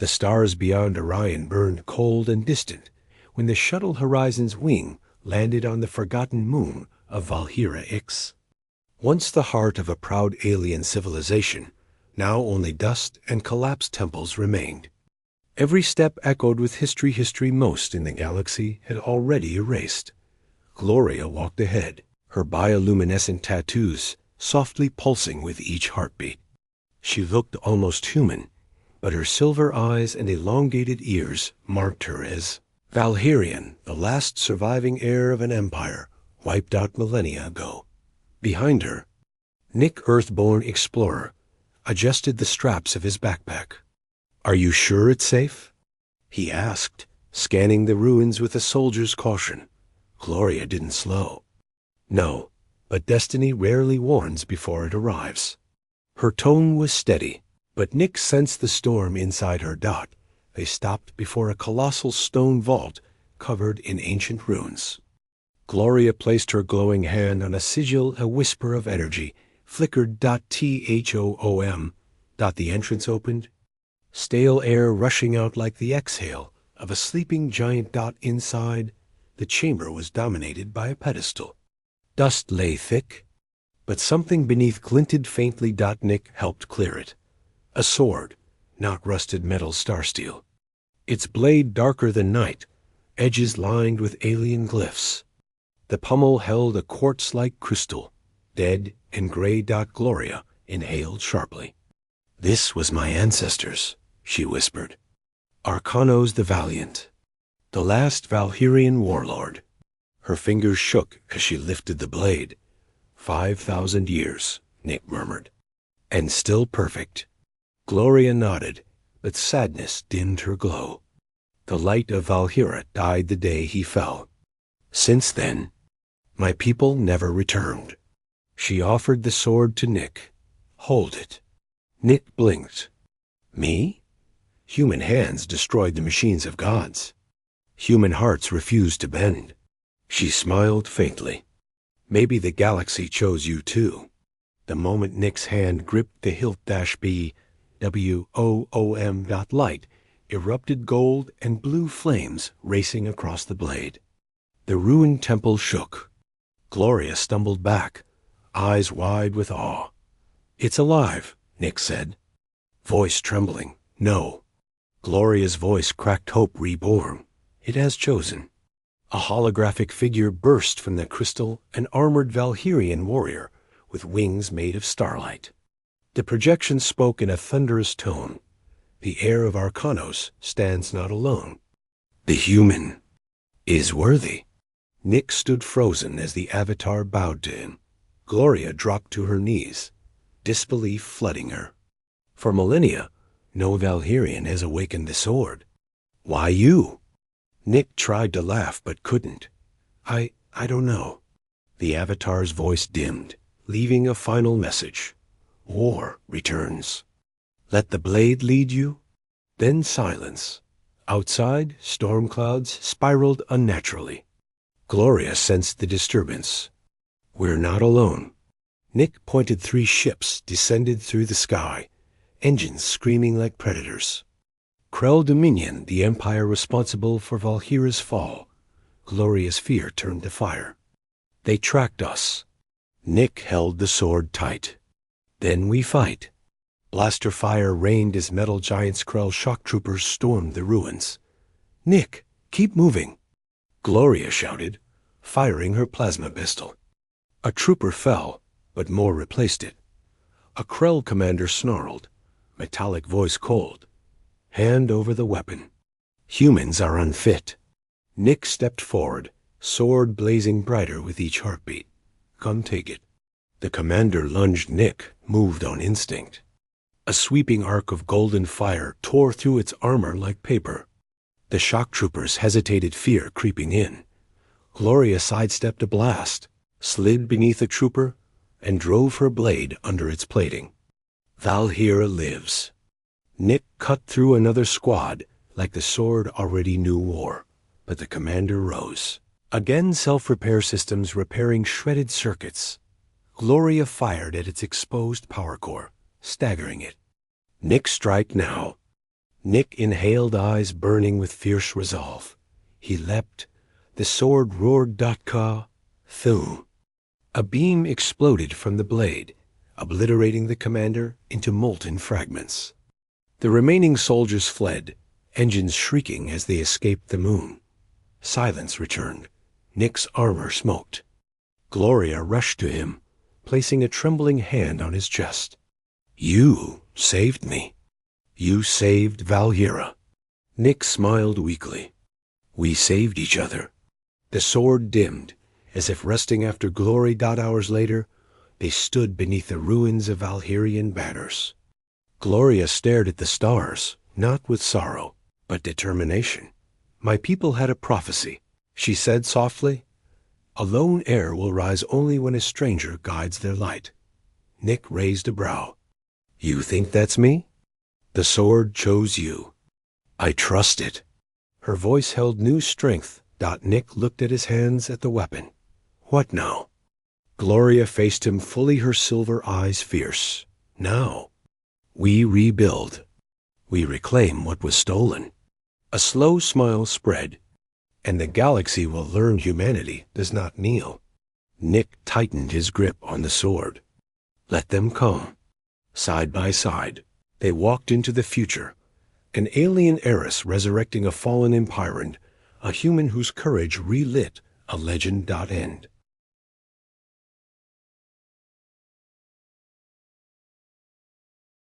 The stars beyond Orion burned cold and distant when the shuttle Horizon's wing landed on the forgotten moon of Valhira X. Once the heart of a proud alien civilization, now only dust and collapsed temples remained. Every step echoed with history most in the galaxy had already erased. Gloria walked ahead, her bioluminescent tattoos softly pulsing with each heartbeat. She looked almost human, but her silver eyes and elongated ears marked her as Valhyrian, the last surviving heir of an empire wiped out millennia ago. Behind her, Nick, Earthborn explorer, adjusted the straps of his backpack. "Are you sure it's safe?" he asked, scanning the ruins with a soldier's caution. Gloria didn't slow. "No, but destiny rarely warns before it arrives." Her tone was steady, but Nick sensed the storm inside her. They stopped before a colossal stone vault covered in ancient runes. Gloria placed her glowing hand on a sigil. A whisper of energy flickered. Thom. The entrance opened, stale air rushing out like the exhale of a sleeping giant. Inside, the chamber was dominated by a pedestal. Dust lay thick, but something beneath glinted faintly. Nick helped clear it. A sword, not rusted metal starsteel. Its blade darker than night, edges lined with alien glyphs. The pommel held a quartz-like crystal, dead and gray. Gloria inhaled sharply. "This was my ancestors," she whispered. "Arcanos the Valiant, the last Valhyrian warlord." Her fingers shook as she lifted the blade. 5,000 years, Nick murmured. "And still perfect." Gloria nodded, but sadness dimmed her glow. The light of Valhira died the day he fell. "Since then, my people never returned." She offered the sword to Nick. "Hold it." Nick blinked. "Me? Human hands destroyed the machines of gods. Human hearts refused to bend." She smiled faintly. "Maybe the galaxy chose you too." The moment Nick's hand gripped the hilt-B WOOM. Light erupted, gold and blue flames racing across the blade. The ruined temple shook. Gloria stumbled back, eyes wide with awe. "It's alive," Nick said, voice trembling. "No." Gloria's voice cracked. "Hope reborn. It has chosen." A holographic figure burst from the crystal, an armored Valhyrian warrior with wings made of starlight. The projection spoke in a thunderous tone. "The heir of Arcanos stands not alone. The human is worthy." Nick stood frozen as the avatar bowed to him. Gloria dropped to her knees, disbelief flooding her. For millennia, no Valhyrian has awakened the sword. "Why you?" Nick tried to laugh but couldn't. I don't know." The avatar's voice dimmed, leaving a final message. "War returns. Let the blade lead you." Then silence. Outside, storm clouds spiraled unnaturally. Gloria sensed the disturbance. "We're not alone." Nick pointed. 3 ships descended through the sky, engines screaming like predators. Krell Dominion, the empire responsible for Valhyra's fall. Gloria's fear turned to fire. "They tracked us." Nick held the sword tight. "Then we fight." Blaster fire rained as metal giants. Krell shock troopers stormed the ruins. "Nick, keep moving," Gloria shouted, firing her plasma pistol. A trooper fell, but more replaced it. A Krell commander snarled, metallic voice cold. "Hand over the weapon. Humans are unfit." Nick stepped forward, sword blazing brighter with each heartbeat. "Come take it." The commander lunged. Nick moved on instinct. A sweeping arc of golden fire tore through its armor like paper. The shock troopers hesitated, fear creeping in. Gloria sidestepped a blast, slid beneath a trooper, and drove her blade under its plating. "Valhyra lives." Nick cut through another squad like the sword already knew war, but the commander rose. Again self-repair systems repairing shredded circuits. Gloria fired at its exposed power core, staggering it. "Nick, strike now." Nick inhaled, eyes burning with fierce resolve. He leapt. The sword roared Datka, Thu. A beam exploded from the blade, obliterating the commander into molten fragments. The remaining soldiers fled, engines shrieking as they escaped the moon. Silence returned. Nick's armor smoked. Gloria rushed to him, placing a trembling hand on his chest. "You saved me. You saved Valhira." Nick smiled weakly. "We saved each other." The sword dimmed, as if resting after glory. Hours later, they stood beneath the ruins of Valhyrian banners. Gloria stared at the stars, not with sorrow, but determination. "My people had a prophecy," she said softly. "A lone heir will rise only when a stranger guides their light." Nick raised a brow. "You think that's me?" "The sword chose you. I trust it." Her voice held new strength. Nick looked at his hands, at the weapon. "What now?" Gloria faced him fully, her silver eyes fierce. "Now, we rebuild. We reclaim what was stolen." A slow smile spread. "And the galaxy will learn humanity does not kneel." Nick tightened his grip on the sword. "Let them come." Side by side, they walked into the future. An alien heiress resurrecting a fallen empyrant, a human whose courage relit a legend. End.